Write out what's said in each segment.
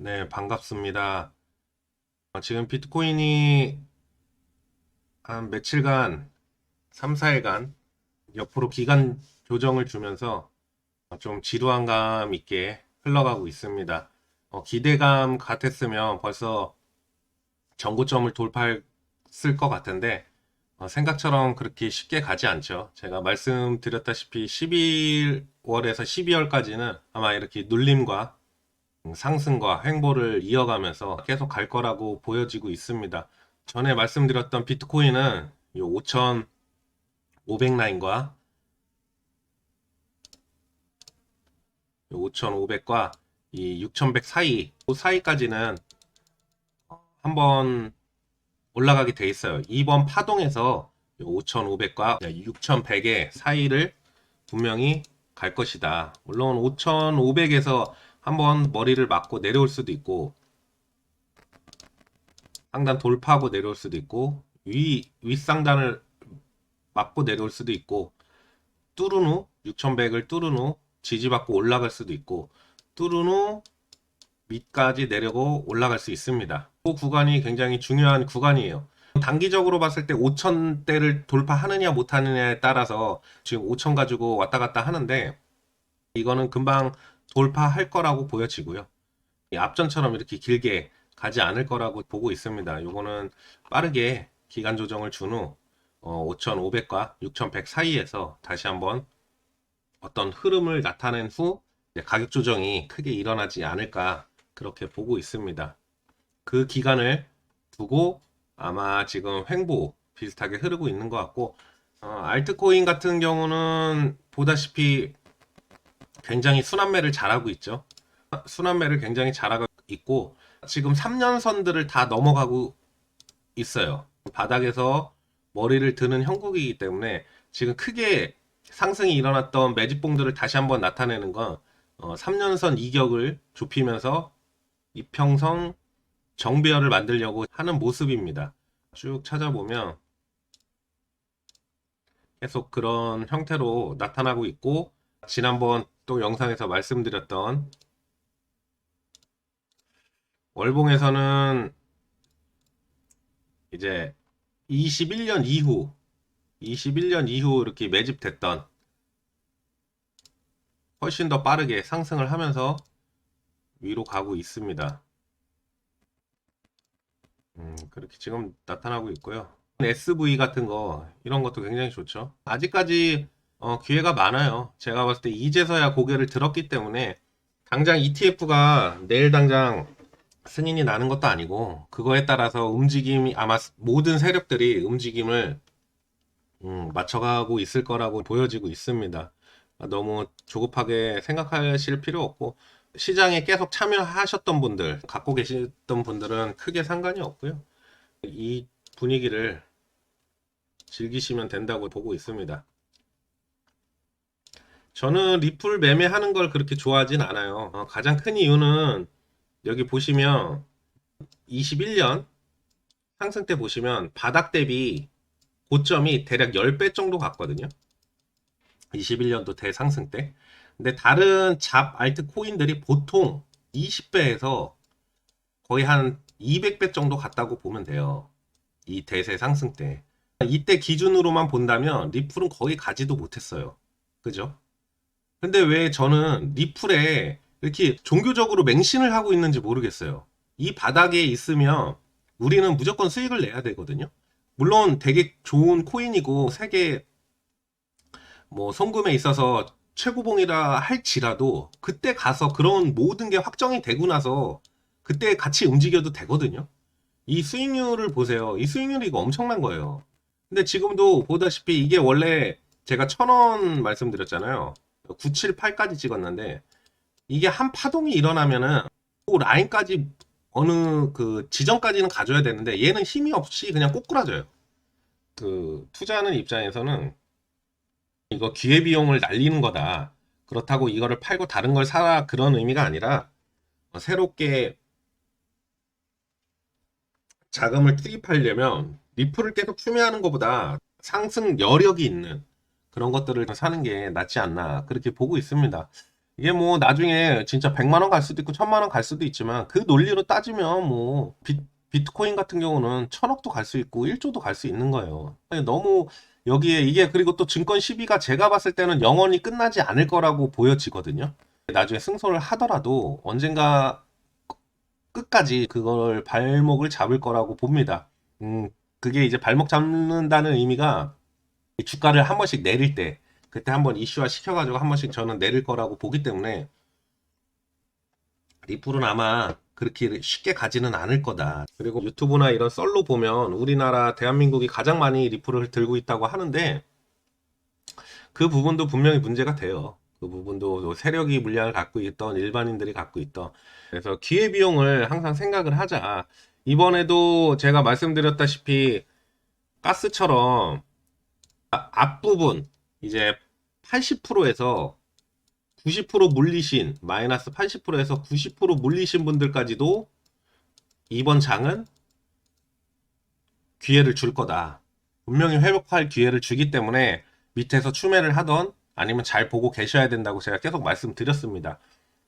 네, 반갑습니다. 지금 비트코인이 한 며칠간, 3, 4일간 옆으로 기간 조정을 주면서 좀 지루한 감 있게 흘러가고 있습니다. 기대감 같았으면 벌써 전고점을 돌파했을 것 같은데, 생각처럼 그렇게 쉽게 가지 않죠. 제가 말씀드렸다시피 11월에서 12월까지는 아마 이렇게 눌림과 상승과 횡보를 이어가면서 계속 갈 거라고 보여지고 있습니다. 전에 말씀드렸던 비트코인은 이 5,500 라인과 5,500과 이 6,100 사이, 그 사이까지는 한번 올라가게 돼 있어요. 이번 파동에서 5,500과 6,100의 사이를 분명히 갈 것이다. 물론 5,500에서 한번 머리를 맞고 내려올 수도 있고 상단 돌파하고 내려올 수도 있고 윗상단을 맞고 내려올 수도 있고 뚫은 후 6100을 뚫은 후 지지받고 올라갈 수도 있고 뚫은 후 밑까지 내려고 올라갈 수 있습니다. 그 구간이 굉장히 중요한 구간이에요. 단기적으로 봤을 때 5천대를 돌파하느냐 못하느냐에 따라서 지금 5천 가지고 왔다 갔다 하는데 이거는 금방 돌파할 거라고 보여지고요. 앞전처럼 이렇게 길게 가지 않을 거라고 보고 있습니다. 요거는 빠르게 기간 조정을 준 후 5,500과 6,100 사이에서 다시 한번 어떤 흐름을 나타낸 후 가격 조정이 크게 일어나지 않을까 그렇게 보고 있습니다. 그 기간을 두고 아마 지금 횡보 비슷하게 흐르고 있는 것 같고 알트코인 같은 경우는 보다시피 굉장히 순환매를 잘하고 있죠. 순환매를 굉장히 잘하고 있고 지금 3년선들을 다 넘어가고 있어요. 바닥에서 머리를 드는 형국이기 때문에 지금 크게 상승이 일어났던 매집봉들을 다시 한번 나타내는 건 3년선 이격을 좁히면서 이평선 정배열을 만들려고 하는 모습입니다. 쭉 찾아보면 계속 그런 형태로 나타나고 있고 지난번 또 영상에서 말씀드렸던 월봉에서는 이제 21년 이후 21년 이후 이렇게 매집됐던 훨씬 더 빠르게 상승을 하면서 위로 가고 있습니다. 그렇게 지금 나타나고 있고요. SV 같은 거 이런 것도 굉장히 좋죠. 아직까지 기회가 많아요. 제가 봤을 때 이제서야 고개를 들었기 때문에 당장 ETF가 내일 당장 승인이 나는 것도 아니고 그거에 따라서 움직임이 아마 모든 세력들이 움직임을 맞춰가고 있을 거라고 보여지고 있습니다. 너무 조급하게 생각하실 필요 없고 시장에 계속 참여하셨던 분들, 갖고 계셨던 분들은 크게 상관이 없고요. 이 분위기를 즐기시면 된다고 보고 있습니다. 저는 리플 매매하는 걸 그렇게 좋아하진 않아요. 가장 큰 이유는 여기 보시면 21년 상승 때 보시면 바닥 대비 고점이 대략 10배 정도 갔거든요. 21년도 대상승 때. 근데 다른 잡 알트 코인들이 보통 20배에서 거의 한 200배 정도 갔다고 보면 돼요. 이 대세 상승 때. 이때 기준으로만 본다면 리플은 거의 가지도 못했어요. 그죠? 근데 왜 저는 리플에 이렇게 종교적으로 맹신을 하고 있는지 모르겠어요. 이 바닥에 있으면 우리는 무조건 수익을 내야 되거든요. 물론 되게 좋은 코인이고 세계 뭐 송금에 있어서 최고봉이라 할지라도 그때 가서 그런 모든 게 확정이 되고 나서 그때 같이 움직여도 되거든요. 이 수익률을 보세요. 이 수익률이 이거 엄청난 거예요. 근데 지금도 보다시피 이게 원래 제가 1,000원 말씀드렸잖아요. 978까지 찍었는데 이게 한 파동이 일어나면은 그 라인까지 어느 그 지점까지는 가져야 되는데 얘는 힘이 없이 그냥 꼬꾸라져요. 그 투자하는 입장에서는 이거 기회비용을 날리는 거다. 그렇다고 이거를 팔고 다른 걸 사라 그런 의미가 아니라 새롭게 자금을 투입하려면 리플을 계속 추매하는 것보다 상승 여력이 있는 그런 것들을 사는 게 낫지 않나 그렇게 보고 있습니다. 이게 뭐 나중에 진짜 100만 원 갈 수도 있고 1000만 원 갈 수도 있지만 그 논리로 따지면 뭐 비트코인 같은 경우는 1000억도 갈 수 있고 1조도 갈 수 있는 거예요. 아니, 너무 여기에 이게 그리고 또 증권 시비가 제가 봤을 때는 영원히 끝나지 않을 거라고 보여지거든요. 나중에 승소를 하더라도 언젠가 끝까지 그걸 발목을 잡을 거라고 봅니다. 그게 이제 발목 잡는다는 의미가 주가를 한 번씩 내릴 때 그때 한번 이슈화 시켜가지고 한 번씩 저는 내릴 거라고 보기 때문에 리플은 아마 그렇게 쉽게 가지는 않을 거다. 그리고 유튜브나 이런 썰로 보면 우리나라 대한민국이 가장 많이 리플을 들고 있다고 하는데 그 부분도 분명히 문제가 돼요. 그 부분도 세력이 물량을 갖고 있던 일반인들이 갖고 있던 그래서 기회비용을 항상 생각을 하자. 이번에도 제가 말씀드렸다시피 가스처럼 앞부분 이제 80%에서 90% 물리신 마이너스 80%에서 90% 물리신 분들까지도 이번 장은 기회를 줄 거다. 분명히 회복할 기회를 주기 때문에 밑에서 추매를 하던 아니면 잘 보고 계셔야 된다고 제가 계속 말씀드렸습니다.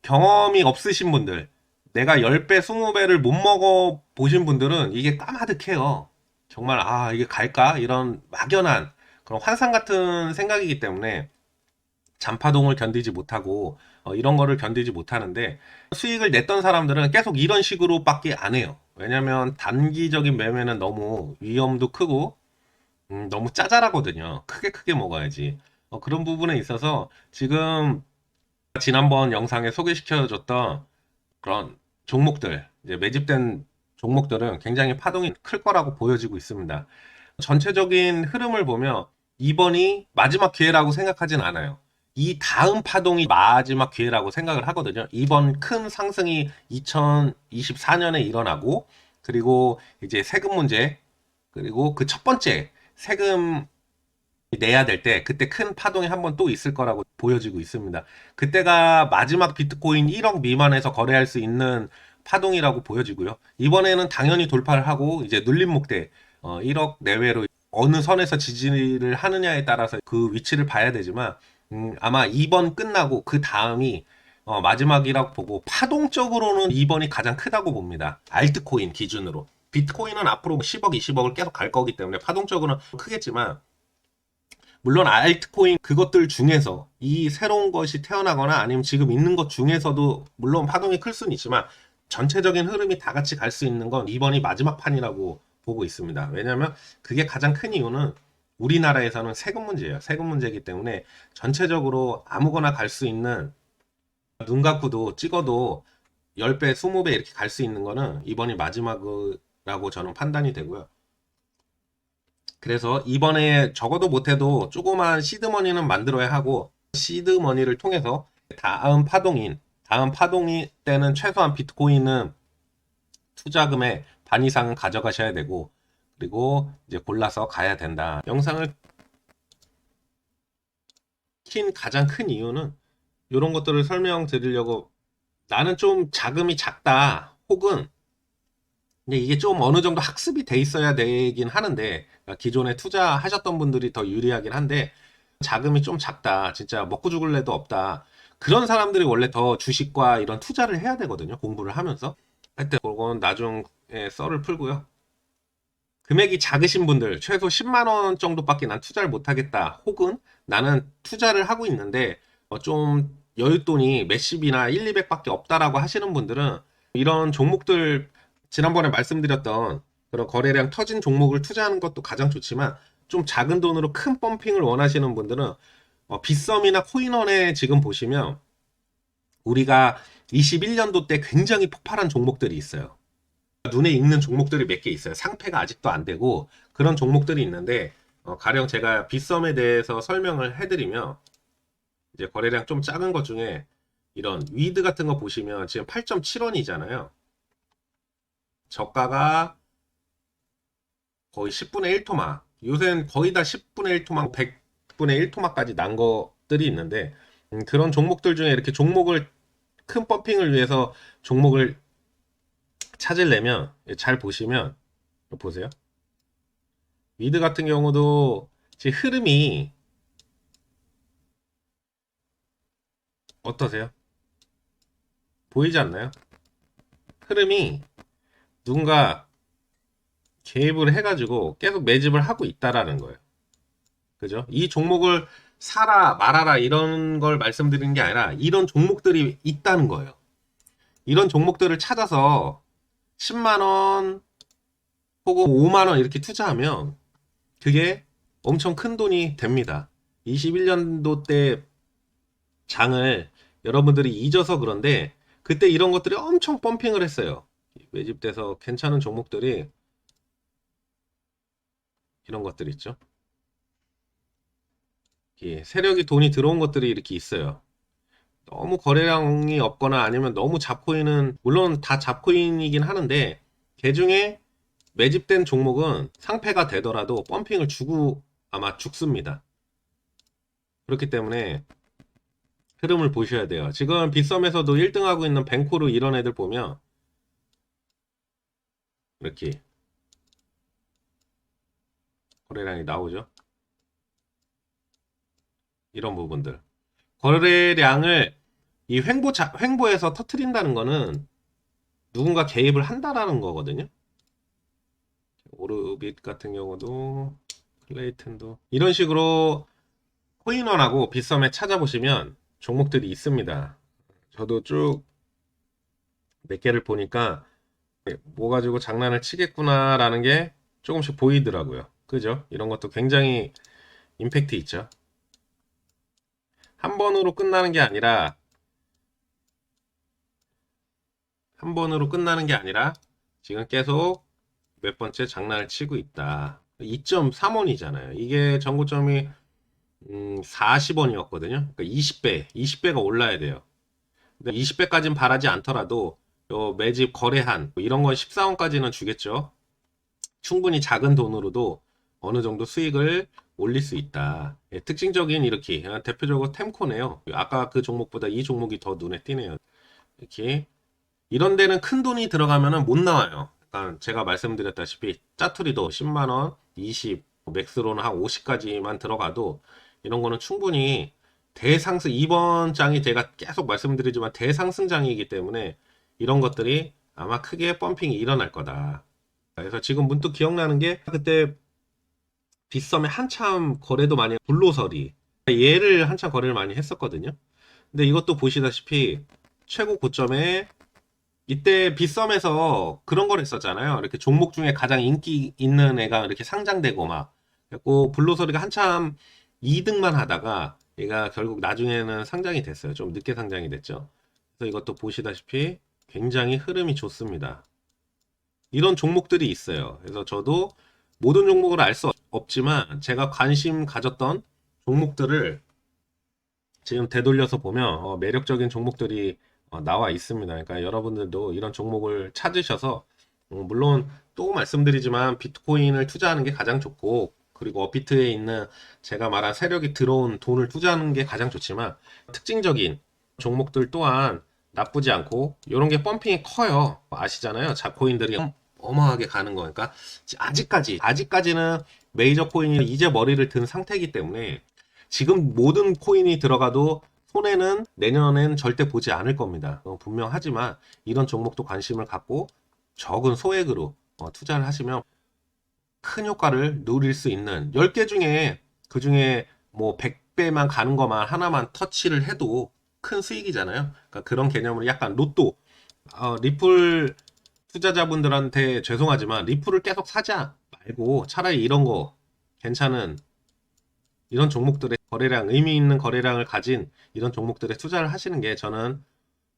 경험이 없으신 분들, 내가 10배, 20배를 못 먹어 보신 분들은 이게 까마득해요. 정말 아 이게 갈까? 이런 막연한 그런 환상 같은 생각이기 때문에 잔파동을 견디지 못하고 이런 거를 견디지 못하는데 수익을 냈던 사람들은 계속 이런 식으로밖에 안 해요. 왜냐면 단기적인 매매는 너무 위험도 크고 너무 짜잘하거든요. 크게 먹어야지. 그런 부분에 있어서 지금 지난번 영상에 소개시켜줬던 그런 종목들, 이제 매집된 종목들은 굉장히 파동이 클 거라고 보여지고 있습니다. 전체적인 흐름을 보면 이번이 마지막 기회라고 생각하진 않아요. 이 다음 파동이 마지막 기회라고 생각을 하거든요. 이번 큰 상승이 2024년에 일어나고, 그리고 이제 세금 문제, 그리고 그 첫 번째 세금 내야 될 때, 그때 큰 파동이 한번 또 있을 거라고 보여지고 있습니다. 그때가 마지막 비트코인 1억 미만에서 거래할 수 있는 파동이라고 보여지고요. 이번에는 당연히 돌파를 하고, 이제 눌림목대 1억 내외로 어느 선에서 지지를 하느냐에 따라서 그 위치를 봐야 되지만 아마 2번 끝나고 그 다음이 마지막이라고 보고 파동적으로는 2번이 가장 크다고 봅니다. 알트코인 기준으로. 비트코인은 앞으로 10억, 20억을 계속 갈 거기 때문에 파동적으로는 크겠지만 물론 알트코인 그것들 중에서 이 새로운 것이 태어나거나 아니면 지금 있는 것 중에서도 물론 파동이 클 수는 있지만 전체적인 흐름이 다 같이 갈 수 있는 건 이번이 마지막 판이라고 보고 있습니다. 왜냐하면 그게 가장 큰 이유는 우리나라에서는 세금 문제예요. 세금 문제이기 때문에 전체적으로 아무거나 갈 수 있는 눈 감고도 찍어도 10배, 20배 이렇게 갈 수 있는 거는 이번이 마지막이라고 저는 판단이 되고요. 그래서 이번에 적어도 못해도 조그만 시드머니는 만들어야 하고 시드머니를 통해서 다음 파동이 때는 최소한 비트코인은 투자금의 반 이상은 가져가셔야 되고 그리고 이제 골라서 가야 된다. 영상을 킨 가장 큰 이유는 이런 것들을 설명드리려고 나는 좀 자금이 작다 혹은 근데 이게 좀 어느 정도 학습이 돼 있어야 되긴 하는데 그러니까 기존에 투자하셨던 분들이 더 유리하긴 한데 자금이 좀 작다 진짜 먹고 죽을 애도 없다 그런 사람들이 원래 더 주식과 이런 투자를 해야 되거든요 공부를 하면서 하여튼 그건 나중에 썰을 풀고요 금액이 작으신 분들 최소 10만 원 정도밖에 난 투자를 못 하겠다 혹은 나는 투자를 하고 있는데 좀 여윳돈이 몇십이나 1, 200밖에 없다라고 하시는 분들은 이런 종목들 지난번에 말씀드렸던 그런 거래량 터진 종목을 투자하는 것도 가장 좋지만 좀 작은 돈으로 큰 펌핑을 원하시는 분들은 빗썸이나 코인원에 지금 보시면 우리가 21년도 때 굉장히 폭발한 종목들이 있어요. 눈에 익는 종목들이 몇 개 있어요. 상패가 아직도 안 되고 그런 종목들이 있는데 가령 제가 빗썸에 대해서 설명을 해드리면 이제 거래량 좀 작은 것 중에 이런 위드 같은 거 보시면 지금 8.7원이잖아요. 저가가 거의 10분의 1토막. 요새는 거의 다 10분의 1토막, 100분의 1토막까지 난 것들이 있는데 그런 종목들 중에 이렇게 종목을 큰 펌핑을 위해서 종목을 찾으려면 잘 보시면 보세요. 위드 같은 경우도 지금 흐름이 어떠세요? 보이지 않나요? 흐름이 누군가 개입을 해가지고 계속 매집을 하고 있다라는 거예요. 그죠? 이 종목을 사라 말아라 이런 걸 말씀드리는 게 아니라 이런 종목들이 있다는 거예요. 이런 종목들을 찾아서 10만원 혹은 5만원 이렇게 투자하면 그게 엄청 큰 돈이 됩니다. 21년도 때 장을 여러분들이 잊어서 그런데 그때 이런 것들이 엄청 펌핑을 했어요. 매집돼서 괜찮은 종목들이 이런 것들 있죠. 세력이 돈이 들어온 것들이 이렇게 있어요. 너무 거래량이 없거나 아니면 너무 잡코인은 물론 다 잡코인이긴 하는데 개중에 매집된 종목은 상패가 되더라도 펌핑을 주고 아마 죽습니다. 그렇기 때문에 흐름을 보셔야 돼요. 지금 빗썸에서도 1등하고 있는 뱅코르 이런 애들 보면 이렇게 거래량이 나오죠. 이런 부분들. 거래량을 이 횡보에서 터트린다는 거는 누군가 개입을 한다라는 거거든요. 오르빗 같은 경우도 클레이튼도 이런 식으로 코인원하고 빗썸에 찾아보시면 종목들이 있습니다. 저도 쭉 몇 개를 보니까 뭐 가지고 장난을 치겠구나라는 게 조금씩 보이더라고요. 그죠? 이런 것도 굉장히 임팩트 있죠. 한 번으로 끝나는 게 아니라 지금 계속 몇 번째 장난을 치고 있다. 2.3원이잖아요. 이게 전고점이 40원이었거든요. 그러니까 20배가 올라야 돼요. 근데 20배까지는 바라지 않더라도 요 매집 거래한 뭐 이런 건 14원까지는 주겠죠. 충분히 작은 돈으로도 어느 정도 수익을 올릴 수 있다. 예, 특징적인 이렇게 대표적으로 템코네요. 아까 그 종목보다 이 종목이 더 눈에 띄네요. 이렇게 이런 데는 큰 돈이 들어가면은 못 나와요. 그러니까 제가 말씀드렸다시피 짜투리도 10만원, 20, 맥스로는 한 50까지만 들어가도 이런 거는 충분히 대상승, 이번 장이 제가 계속 말씀드리지만 대상승장이기 때문에 이런 것들이 아마 크게 펌핑이 일어날 거다. 그래서 지금 문득 기억나는 게 그때 빗썸에 한참 거래도 많이 불로설이 얘를 한참 거래를 많이 했었거든요. 근데 이것도 보시다시피 최고 고점에 이때 빗썸에서 그런 걸 했었잖아요. 이렇게 종목 중에 가장 인기 있는 애가 이렇게 상장되고 막 그래고 불로소리가 한참 2등만 하다가 얘가 결국 나중에는 상장이 됐어요. 좀 늦게 상장이 됐죠. 그래서 이것도 보시다시피 굉장히 흐름이 좋습니다. 이런 종목들이 있어요. 그래서 저도 모든 종목을 알 수 없지만 제가 관심 가졌던 종목들을 지금 되돌려서 보면 매력적인 종목들이 나와 있습니다. 그러니까 여러분들도 이런 종목을 찾으셔서 물론 또 말씀드리지만 비트코인을 투자하는 게 가장 좋고 그리고 업비트에 있는 제가 말한 세력이 들어온 돈을 투자하는 게 가장 좋지만 특징적인 종목들 또한 나쁘지 않고 이런 게 펌핑이 커요. 아시잖아요. 잡코인들이 어마하게 가는 거니까 아직까지는 메이저 코인이 이제 머리를 든 상태이기 때문에 지금 모든 코인이 들어가도 손해는 내년엔 절대 보지 않을 겁니다. 분명하지만 이런 종목도 관심을 갖고 적은 소액으로 투자를 하시면 큰 효과를 누릴 수 있는 10개 중에 그 중에 뭐 100배만 가는 것만 하나만 터치를 해도 큰 수익이잖아요. 그러니까 그런 개념으로 약간 로또 리플 투자자분들한테 죄송하지만 리플을 계속 사자 말고 차라리 이런 거 괜찮은 이런 종목들의 거래량, 의미 있는 거래량을 가진 이런 종목들에 투자를 하시는 게 저는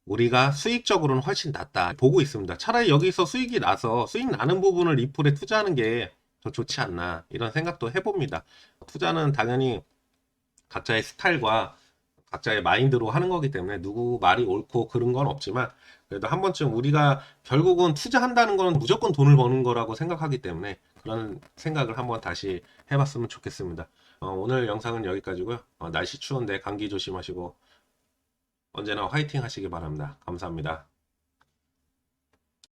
우리가 수익적으로는 훨씬 낫다 보고 있습니다. 차라리 여기서 수익이 나서 수익 나는 부분을 리플에 투자하는 게 더 좋지 않나 이런 생각도 해봅니다. 투자는 당연히 각자의 스타일과 각자의 마인드로 하는 거기 때문에 누구 말이 옳고 그런 건 없지만 그래도 한 번쯤 우리가 결국은 투자한다는 건 무조건 돈을 버는 거라고 생각하기 때문에 그런 생각을 한번 다시 해봤으면 좋겠습니다. 오늘 영상은 여기까지고요. 날씨 추운데 감기 조심하시고 언제나 화이팅 하시기 바랍니다. 감사합니다.